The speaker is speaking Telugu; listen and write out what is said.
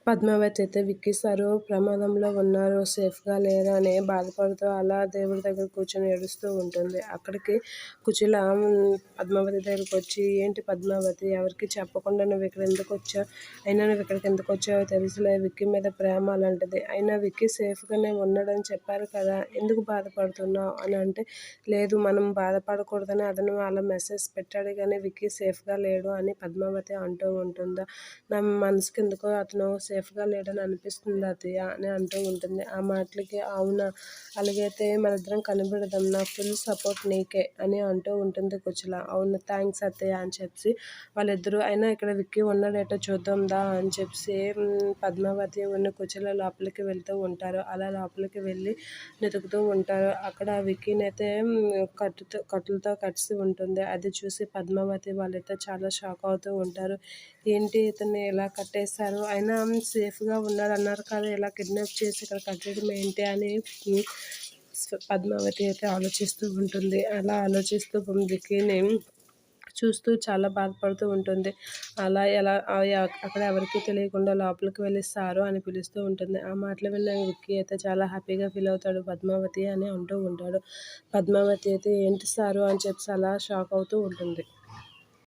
పద్మావతి అయితే విక్కీ సారు ప్రమాదంలో ఉన్నారు, సేఫ్గా లేరు అని బాధపడుతూ అలా దేవుడి దగ్గర కూర్చొని ఏడుస్తూ ఉంటుంది. అక్కడికి కుచిల పద్మావతి దగ్గరికి వచ్చి, ఏంటి పద్మావతి, ఎవరికి చెప్పకుండా నువ్వు ఇక్కడ ఎందుకు వచ్చావు, అయినా నువ్వు ఇక్కడికి ఎందుకు వచ్చావో తెలుసులే, విక్కీ మీద ప్రేమ అలాంటిది, అయినా విక్కీ సేఫ్గానే ఉన్నాడని చెప్పారు కదా, ఎందుకు బాధపడుతున్నావు అని అంటే, లేదు మనం బాధపడకూడదని అతను అలా మెసేజ్ పెట్టాడు కానీ విక్కీ సేఫ్గా లేడు అని పద్మావతి అంటూ ఉంటుందా. నా మనసుకి ఎందుకో అతను సేఫ్గా లేడని అనిపిస్తుంది అత్తయ్య అని అంటూ ఉంటుంది. ఆ మాటలకి అవునా, అలాగైతే మనిద్దరం కనిపెడదాం, నా ఫుల్ సపోర్ట్ నీకే అని అంటూ ఉంటుంది కుచల. అవును థ్యాంక్స్ అత్తయ్య అని చెప్పి వాళ్ళిద్దరూ, అయినా ఇక్కడ విక్కీ ఉన్నాడేటో చూద్దాం దా అని చెప్పి పద్మావతి ఉన్న కుచల లోపలికి వెళ్తూ ఉంటారు. అలా లోపలికి వెళ్ళి వెతుకుతూ ఉంటారు. అక్కడ విక్కీని అయితే కట్టులతో కట్టిసి ఉంటుంది. అది చూసి పద్మావతి వాళ్ళైతే చాలా షాక్ అవుతూ ఉంటారు. ఏంటి ఇతన్ని ఇలా కట్టేశారు, అయినా సేఫ్గా ఉన్నారన్నారు కదా, ఇలా కిడ్నాప్ చేసి ఇక్కడ కట్టడం ఏంటి అని పద్మావతి అయితే ఆలోచిస్తూ ఉంటుంది. అలా ఆలోచిస్తూ విక్కీని చూస్తూ చాలా బాధపడుతూ ఉంటుంది. అలా ఎలా అక్కడ ఎవరికీ తెలియకుండా లోపలికి వెళ్ళి సారు అని పిలుస్తూ ఉంటుంది. ఆ మాటలు విన్న విక్కీ అయితే చాలా హ్యాపీగా ఫీల్ అవుతాడు. పద్మావతి అని అంటూ ఉంటాడు. పద్మావతి అయితే ఏంటి సారు అని చెప్పి అలా షాక్ అవుతూ ఉంటుంది.